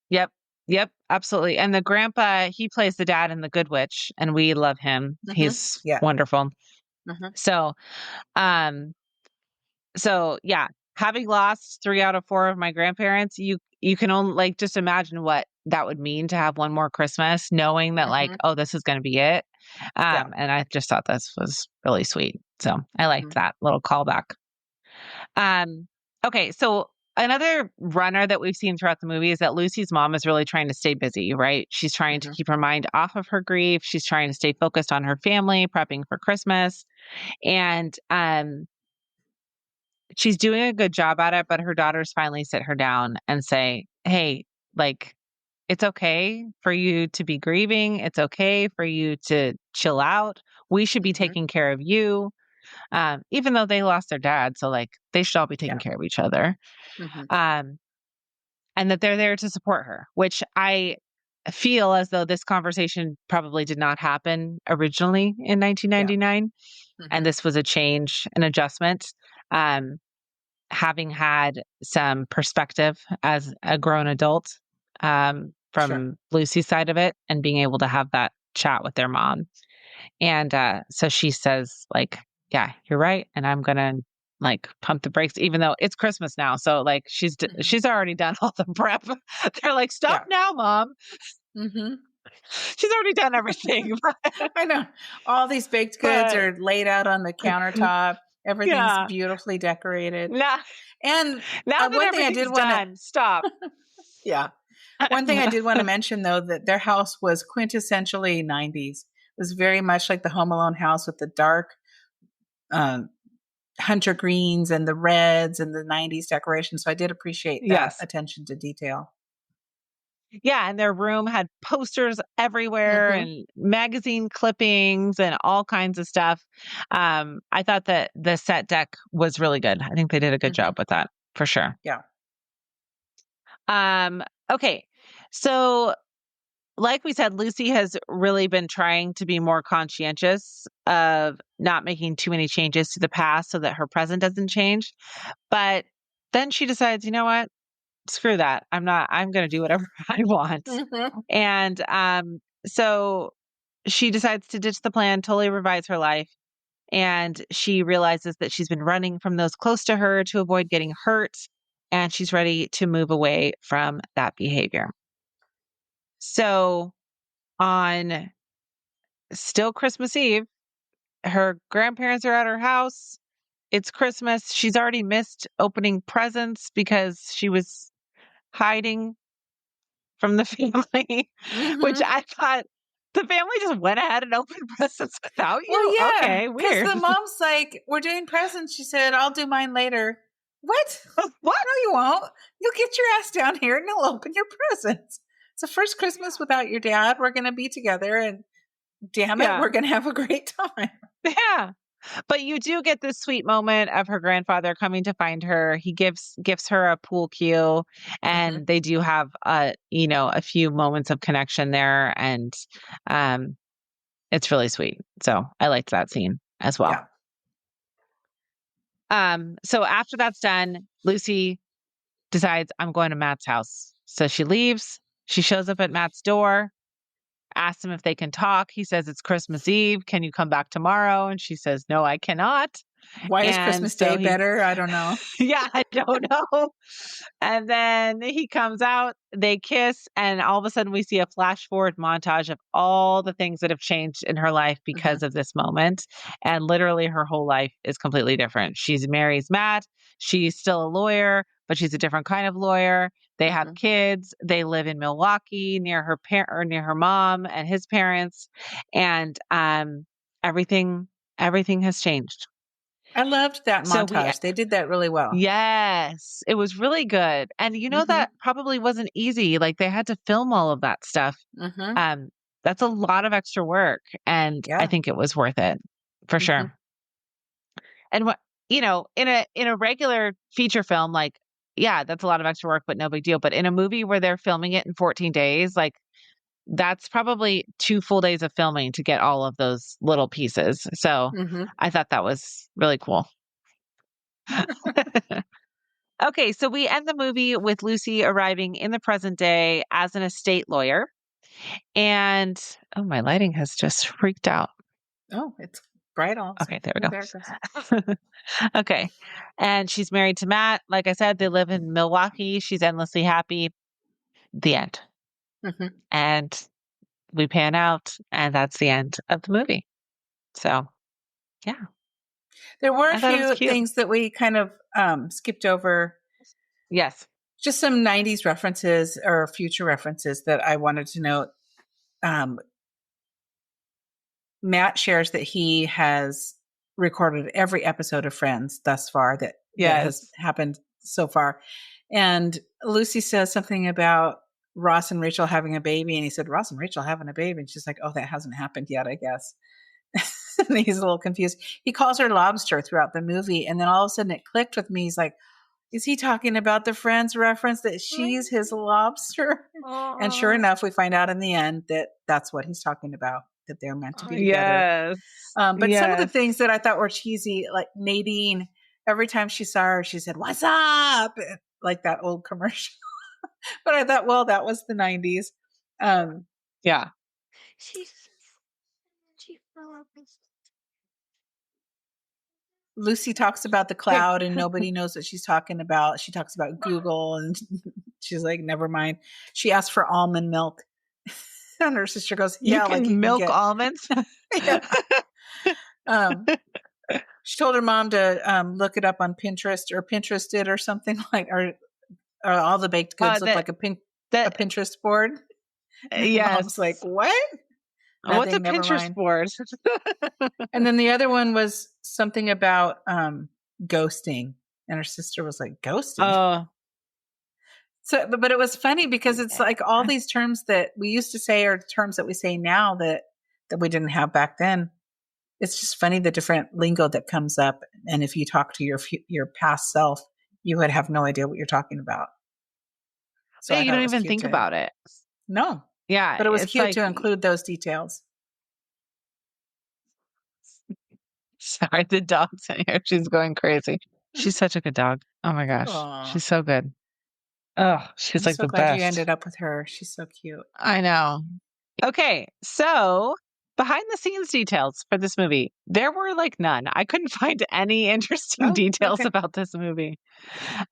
yep, yep, absolutely. And the grandpa, he plays the dad in The Good Witch, and we love him. Mm-hmm. He's Yeah. wonderful. Mm-hmm. So, um, So yeah, having lost 3 out of 4 of my grandparents, you can only like just imagine what that would mean to have one more Christmas, knowing that like, Mm-hmm. oh, this is gonna be it. Yeah. And I just thought this was really sweet. So I Mm-hmm. liked that little callback. Um, okay, so another runner that we've seen throughout the movie is that Lucy's mom is really trying to stay busy, right? She's trying to Mm-hmm. keep her mind off of her grief. She's trying to stay focused on her family, prepping for Christmas. And she's doing a good job at it, but her daughters finally sit her down and say, "Hey, like, it's okay for you to be grieving. It's okay for you to chill out. We should be Mm-hmm. taking care of you." Even though they lost their dad, so like they should all be taking Yeah. care of each other. Mm-hmm. Um, and that they're there to support her, which I feel as though this conversation probably did not happen originally in Yeah. 1999, and Mm-hmm. this was a change, an adjustment. Um, Having had some perspective as a grown adult Sure. from Lucy's side of it and being able to have that chat with their mom. And so she says, like, yeah, you're right. And I'm going to like pump the brakes, even though it's Christmas now. So like Mm-hmm. she's already done all the prep. They're like, stop Yeah. now, mom. Mm-hmm. She's already done everything. I know. All these baked goods But are laid out on the countertop. Everything's yeah, beautifully decorated. now, And now that one thing I did everything's want to, done, stop. yeah. One thing I did want to mention, though, that their house was quintessentially 90s. It was very much like the Home Alone house with the dark um, hunter greens and the reds and the 90s decoration. So I did appreciate that Yes. attention to detail. Yeah, and their room had posters everywhere Mm-hmm. and magazine clippings and all kinds of stuff. I thought that the set deck was really good. I think they did a good Mm-hmm. job with that for sure. Yeah. Um, okay. So, like we said, Lucy has really been trying to be more conscientious of not making too many changes to the past so that her present doesn't change. But then she decides, you know what? Screw that. I'm going to do whatever I want. Mm-hmm. And so she decides to ditch the plan, totally revise her life. And she realizes that she's been running from those close to her to avoid getting hurt. And she's ready to move away from that behavior. So on still Christmas Eve, her grandparents are at her house. It's Christmas. She's already missed opening presents because she was hiding from the family, which Mm-hmm. I thought the family just went ahead and opened presents without Well, you? yeah, Okay, because weird. the mom's like, "We're doing presents." She said, "I'll do mine later." What? What? No, you won't. You'll get your ass down here and you'll open your presents. It's the first Christmas without your dad. We're going to be together, and damn it, Yeah. we're going to have a great time. Yeah. But you do get this sweet moment of her grandfather coming to find her. He gives her a pool cue, Mm-hmm. and they do have a few moments of connection there. And um It's really sweet. So I liked that scene as well. Yeah. So after that's done, Lucy decides I'm going to Matt's house. So she leaves. She shows up at Matt's door, asks him if they can talk. He says it's Christmas Eve. Can you come back tomorrow? And she says, no, I cannot. Why is And Christmas so Day he, better? I don't know. yeah, I don't know. And then he comes out, they kiss, and all of a sudden we see a flash forward montage of all the things that have changed in her life Hmm. because of this moment. And literally her whole life is completely different. She's marries Matt. She's still a lawyer, but she's a different kind of lawyer. They have Hmm. kids. They live in Milwaukee near her or near her mom and his parents. And everything everything has changed. I loved that So we montage. They did that really well. Yes, it was really good. And Hmm. that probably wasn't easy. Like they had to film all of that stuff. Hmm. Um, that's a lot of extra work. And I Yeah. think it was worth it for Hmm. sure. And what, in a regular feature film, like, yeah, that's a lot of extra work, but no big deal. But in a movie where they're filming it in 14 days, like that's probably 2 full days of filming to get all of those little pieces. So Hmm. I thought that was really cool. Okay, so we end the movie with Lucy arriving in the present day as an estate lawyer. And oh, my lighting has just freaked out. Oh, it's bright Okay, also. there we Oh, there it goes. go. Okay. And she's married to Matt. Like I said, they live in Milwaukee. She's endlessly happy. The end. Hmm. And we pan out, and that's the end of the movie. So, yeah, There were a I thought it was few cute. things that we kind of skipped over. Yes. Just some 90s references or future references that I wanted to note. Um, Matt shares that he has recorded every episode of Friends thus far that has Yes. happened so far. And Lucy says something about Ross and Rachel having a baby. And he said, Ross and Rachel having a baby. And she's like, oh, that hasn't happened yet, I guess. And he's a little confused. He calls her lobster throughout the movie. And then all of a sudden it clicked with me. He's like, is he talking about the Friends reference that she's his lobster? And sure enough, we find out in the end that that's what he's talking about, that they're meant to be together. Yes. But some of the Yes. things that I thought were cheesy, like Nadine, every time she saw her, she said, what's up? Like that old commercial. But I thought, well, that was the 90s. Um, Yeah. Lucy talks about the cloud and nobody knows what she's talking about. She talks about Google and she's like, never mind. She asked for almond milk. And her sister goes, You yeah, like you can can milk get. almonds. Yeah. Um, she told her mom to look it up on Pinterest or Pinterest it or something like, or all the baked goods look That like a that Pinterest board. And her mom's like, yes. what? What's a Nothing, never Pinterest mind. board? And then the other one was something about ghosting. And her sister was like, ghosting? Oh, So, but it was funny because it's like all these terms that we used to say are terms that we say now that we didn't have back then. It's just funny the different lingo that comes up, and if you talk to your past self, you would have no idea what you're talking about. So yeah, I you thought don't it was even cute to about it. no, Yeah, but it was it's cute like, to include those details. sorry, the dog's in here. She's going crazy. She's such a good dog. Oh my gosh. Aw, She's so good. Oh, she's I'm like so the glad you best. ended up with her. She's so cute. I know. Okay, so behind the scenes details for this movie, there were like none. I couldn't find any interesting Oh, details okay. about this movie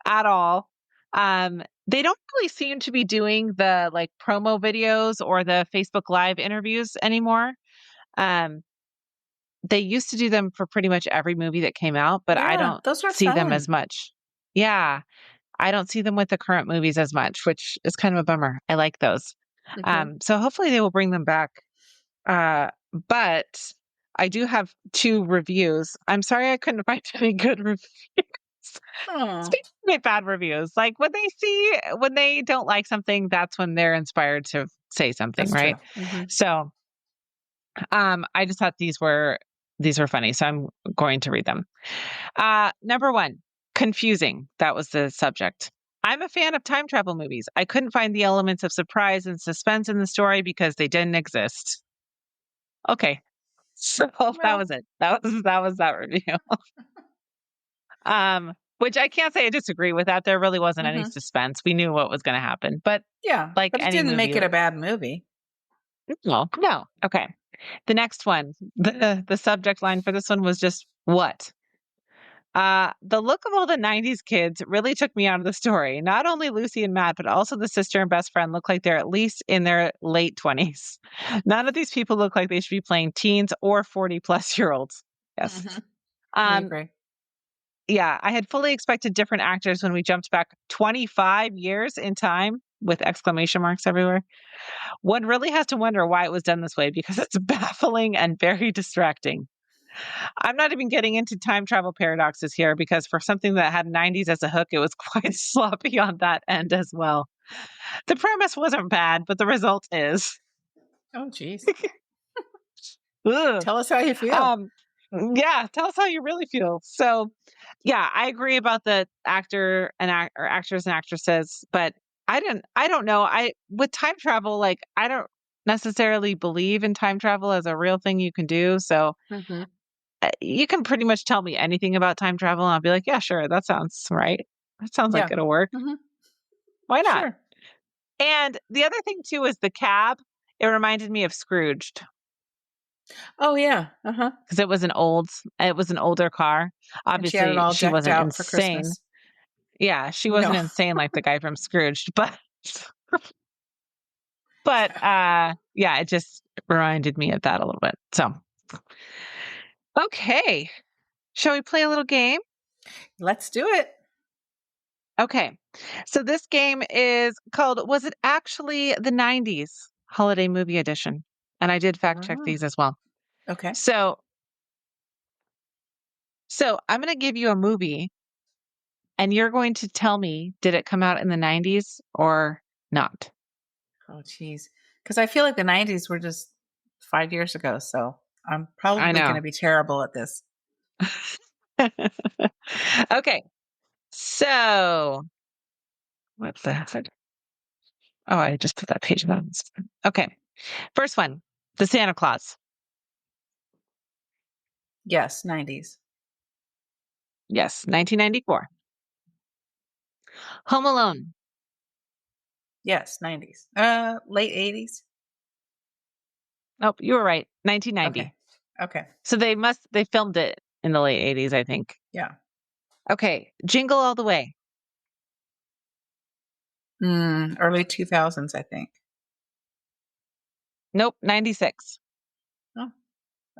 at all. They don't really seem to be doing the like promo videos or the Facebook Live interviews anymore. Um, they used to do them for pretty much every movie that came out, but I Yeah, don't those are see them fun. as much. Yeah, I don't see them with the current movies as much, which is kind of a bummer. I like those. Hmm. So hopefully they will bring them back. But I do have 2 reviews. I'm sorry I couldn't find any good reviews. Oh, Speaking of bad reviews, like when they don't like something, that's when they're inspired to say something, that's true. right? So, I just thought these were funny, so I'm going to read them. Number 1, confusing. That was the subject. I'm a fan of time travel movies. I couldn't find the elements of surprise and suspense in the story because they didn't exist. Okay, So that Well, was it. That was that review. Which I can't say I disagree with that. There really wasn't any hmm suspense. We knew what was going to happen. But yeah, like but it any didn't movie, make it a bad movie. no, no. Okay. The next one, the subject line for this one was just what? The look of all the 90s kids really took me out of the story. Not only Lucy and Matt, but also the sister and best friend look like they're at least in their late 20s. None of these people look like they should be playing teens or 40 plus year olds. Yes. hmm I Um, agree. yeah, I had fully expected different actors when we jumped back 25 years in time with exclamation marks everywhere. One really has to wonder why it was done this way because it's baffling and very distracting. I'm not even getting into time travel paradoxes here because for something that had 90s as a hook, it was quite sloppy on that end as well. The premise wasn't bad, but the result is. Oh, geez. Ugh. Tell us how you feel. Um, yeah, tell us how you really feel. So, yeah, I agree about the or actors and actresses, but I don't know. I with time travel, like I don't necessarily believe in time travel as a real thing you can do. So, hmm you can pretty much tell me anything about time travel and I'll be like, yeah, sure, that sounds right. That sounds like Yeah. it'll work. hmm Why not? Sure. And the other thing too is the cab. It reminded me of Scrooged Oh, yeah. Uh-huh. because it was an older car. And she had it Obviously, all she decked wasn't out for insane. Christmas. Yeah, she No. wasn't insane like the guy from Scrooged, but yeah, it just reminded me of that a little bit. So, okay. Shall we play a little game? Let's do it. Okay. So this game is called Was It Actually the 90s Holiday Movie Edition? And I did fact check Oh, these as well. okay. So I'm going to give you a movie and you're going to tell me did it come out in the 90s or not? Oh, geez. Because I feel like the 90s were just 5 years ago. So I'm I probably going know. to be terrible at this. Okay. So what's that? Oh, I just put that page down. Okay. First one, The Santa Claus. Yes, 90s. Yes, 1994. Home Alone. Yes, 90s. Late 80s. Nope, you were right. 1990. Okay. Okay. So they filmed it in the late 80s, I think. Yeah. Okay, Jingle All the Way. Early 2000s, I think. Nope, 96. Oh,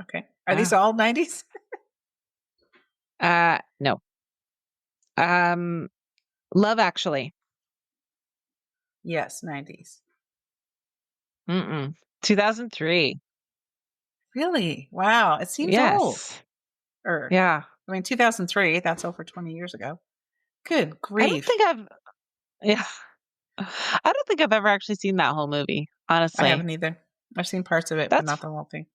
okay. Are these Ah, all 90s? no. Um, Love Actually. Yes, 90s. Mm-mm. 2003. Really? Wow. It seems old. Yes. Or, Yeah. I mean, 2003, that's over 20 years ago. Good I don't grief. think I've yeah. I don't think I've ever actually seen that whole movie, I honestly. haven't either. I've seen parts of it, but That's not the whole thing.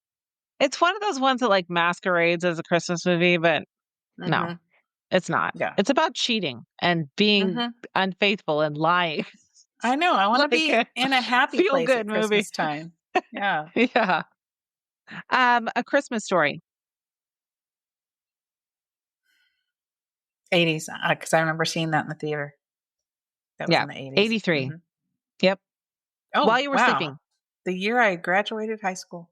it's one of those ones that like masquerades as a Christmas movie, but no, hmm it's not. Yeah. It's about cheating and being hmm unfaithful and lying. I know. I want to Like be a in a happy feel place good at movie. Christmas time. Yeah. Yeah. A Christmas Story. 80s, because I remember seeing that in the theater. That was Yeah. in the 80s. 83. Yep. While Oh, you were wow. sleeping. The year I graduated high school.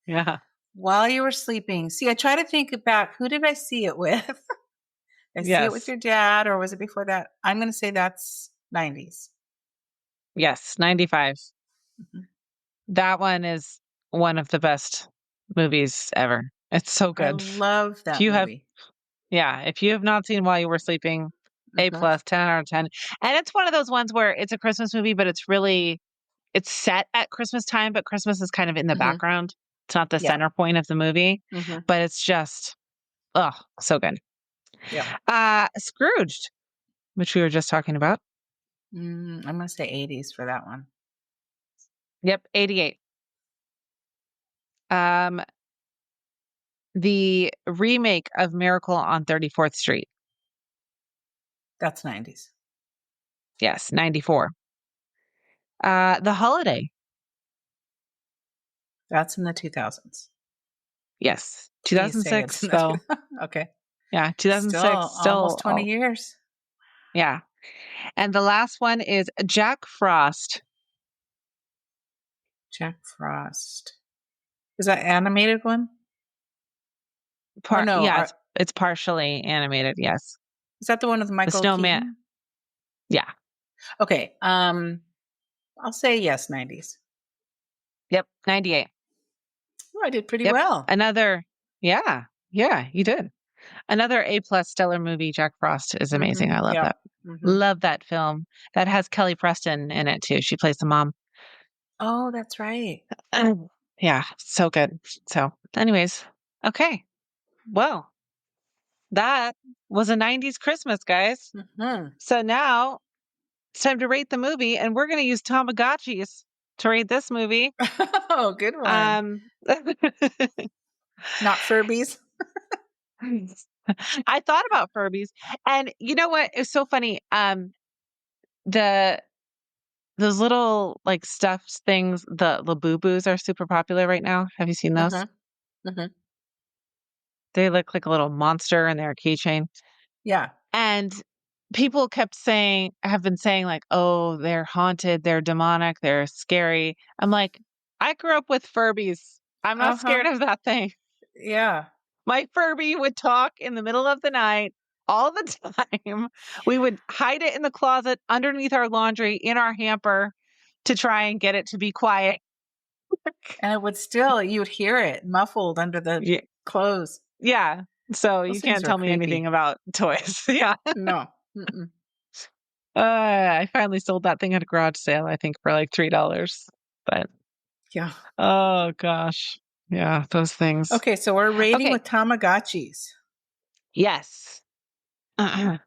Yeah. While you were sleeping. See, I try to think back. Who did I see it with? I see it with Yes. your dad, or was it before that? I'm going to say that's 90s. Yes. 95. Mhm. That one is one of the best movies ever. It's so I good. love If that you have, movie. yeah, if you have not seen While You Were Sleeping, A hmm plus, 10 out of 10. And it's one of those ones where it's a Christmas movie, but it's set at Christmas time, but Christmas is kind of in the hmm background. It's not the Yeah. center point of the movie, hmm but it's just, oh, so good. Yeah. Scrooged, which we were just talking about. I'm going to say 80s for that one. Yep, 88. Um, the remake of Miracle on 34th Street. That's 90s. Yes, 94. The Holiday. That's in the 2000s. Yes. Please say it's 2006. not. So Okay. yeah, Still 2006. almost 20 years. Yeah. And the last one is Jack Frost. Jack Frost. Is that animated one? Or no? Yeah, it's partially animated. Yes. Is that the one with The Michael snowman. Keaton? Yeah. Okay. I'll say yes, 90s. Yep. 98. Oh, I did pretty Yep. well. Another. Yeah. Yeah, you did. Another A+ stellar movie. Jack Frost is amazing. I love Yeah. that. Hmm. Love that film. That has Kelly Preston in it too. She plays the mom. Oh, that's right. Yeah, so good. So, anyways, okay. Well, that was a 90s Christmas, guys. Hmm. So now it's time to rate the movie, and we're going to use Tamagotchis to rate this movie. Oh, good one. Um, Not Furbies. I thought about Furbies, and you know what? It's so funny. The those little like stuffed things, the boo boos are super popular right now. Have you seen those? Hmm. Hmm. They look like a little monster, and they're a keychain. Yeah. And people have been saying like, "Oh, they're haunted, they're demonic, they're scary." I'm like, I grew up with Furbies. I'm not Uh huh. scared of that thing. Yeah. My Furby would talk in the middle of the night all the time. We would hide it in the closet underneath our laundry in our hamper to try and get it to be quiet. And it would still, you'd hear it muffled under the Yeah. clothes. Yeah. So Those you things can't were tell me anything creepy. about toys. Yeah. No. Mm-mm. I finally sold that thing at a garage sale, I think, for like $3. But Yeah. oh gosh. Yeah, those things. Okay, so we're rating Okay. with Tamagotchis. Yes. Um,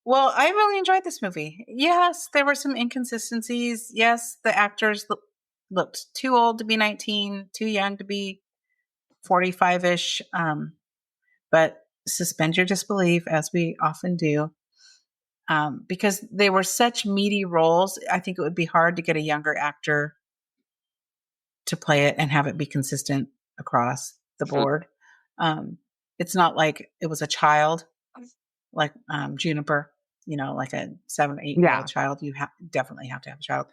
well, I really enjoyed this movie. Yes, there were some inconsistencies. Yes, the actors looked too old to be 19, too young to be 45-ish. But suspend your disbelief, as we often do, because they were such meaty roles. I think it would be hard to get a younger actor to play it and have it be consistent across the board. Um, it's not like it was a child like Juniper, like a 7 or 8 year old Yeah. child. You definitely have to have a child.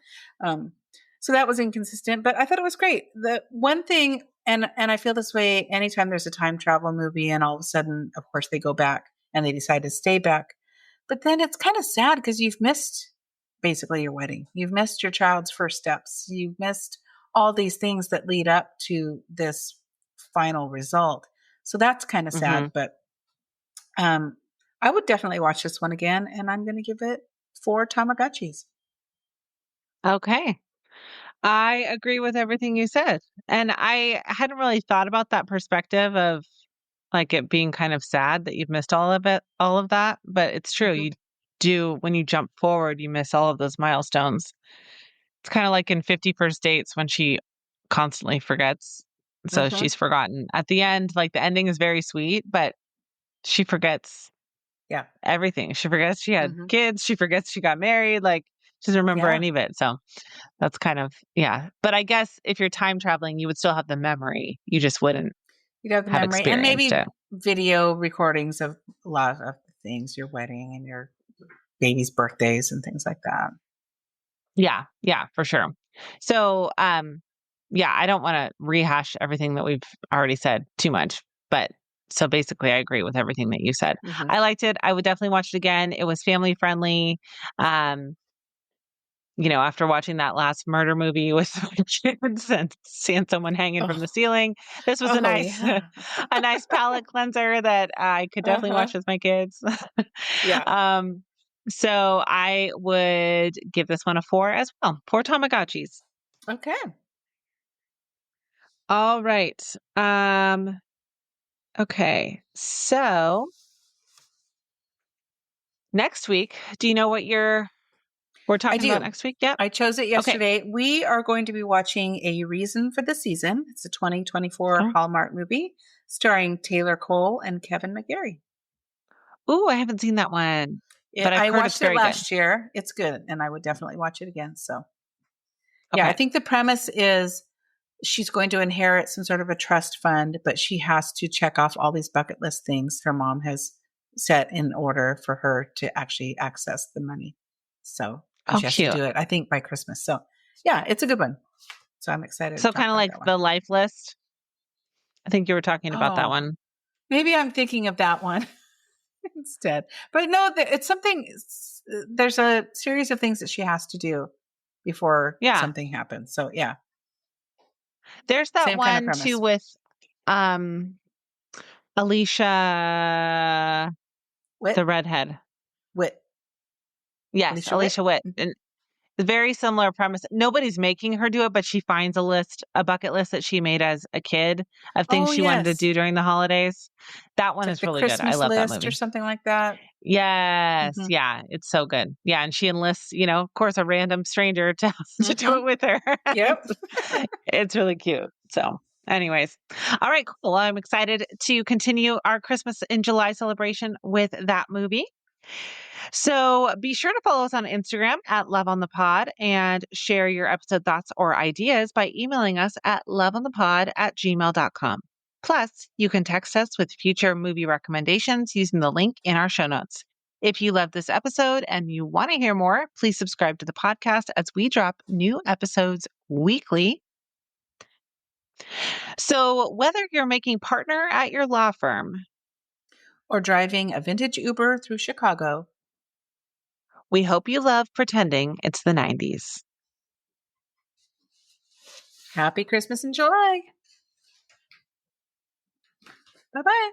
Um, so that was inconsistent, but I thought it was great. The one thing, and I feel this way anytime there's a time travel movie, and all of a sudden, of course, they go back and they decide to stay back, but then it's kind of sad because you've missed basically your wedding. You've missed your child's first steps. You've missed all these things that lead up to this final result. So that's kind of Hmm. sad, but um, I would definitely watch this one again, and I'm going to give it 4 Tamagotchis. Okay. I agree with everything you said. And I hadn't really thought about that perspective of like it being kind of sad that you've missed all of that. But it's true. Hmm. You do, when you jump forward, you miss all of those milestones. It's kind of like in 50 First Dates when she constantly forgets. So Hmm. she's forgotten. At the end, like the ending is very sweet, but she forgets Yeah. everything. She forgets she had Hmm. kids. She forgets she got married. Like she doesn't remember Yeah. any of it. So that's kind of, yeah. But I guess if you're time traveling, you would still have the memory. You just wouldn't You'd have the have memory and experienced maybe it. video recordings of a lot of things, your wedding and your baby's birthdays and things like that. Yeah. Yeah, for sure. So, yeah, I don't want to rehash everything that we've already said too much, but so basically I agree with everything that you said. Hmm. I liked it. I would definitely watch it again. It was family friendly. Um, after watching that last murder movie with my kids and seeing someone hanging from the Oh, ceiling, this was a oh nice, yeah. a nice palate cleanser that I could Uh definitely huh. watch with my kids. Yeah. um, so I would give this one a 4 as well. 4 Tamagotchis. Okay. All right. Okay. So next week, do you know what we're I talking about do. next week yet? I chose it Okay. yesterday. We are going to be watching A Reason for the Season. It's a 2024 Oh. Hallmark movie starring Taylor Cole and Kevin McGarry. Ooh, I haven't seen that one, but I've I heard it's watched it very good. last year. It's good, and I would definitely watch it again. So, yeah, I Okay. think the premise is she's going to inherit some sort of a trust fund, but she has to check off all these bucket list things her mom has set in order for her to actually access the money. So, and Oh, she has to cute. do it, I think, by Christmas. So, yeah, it's a good one. So I'm excited to So talk kind of about like that one. the life list. I think you were talking about that Oh, one. maybe I'm thinking of that one instead. But no, it's something, there's a series of things that she has to do before Yeah. something happens. So, yeah, There's that same kind of one too premise. with um Alicia, Wit, the redhead. wit, Yes, Alicia Wit. Alicia Witt. Mhm. And very similar premise. Nobody's making her do it, but she finds a bucket list that she made as a kid of things Oh, she wanted to yes. do during the holidays. That one It's like is the really good. I Christmas love that list or movie. something like that. Yes, Hmm. yeah, it's so good. Yeah, and she enlists, of course, a random stranger to to do Hmm. it with her. Yep. It's really cute. So, anyways, all right, cool. Well, I'm excited to continue our Christmas in July celebration with that movie. So be sure to follow us on Instagram at Love on the Pod and share your episode thoughts or ideas by emailing us at loveonthepod@gmail.com. Plus, you can text us with future movie recommendations using the link in our show notes. If you love this episode and you want to hear more, please subscribe to the podcast as we drop new episodes weekly. So, whether you're making partner at your law firm, Or driving a vintage Uber through Chicago. we hope you love pretending it's the 90s. Happy Christmas in July. Bye bye.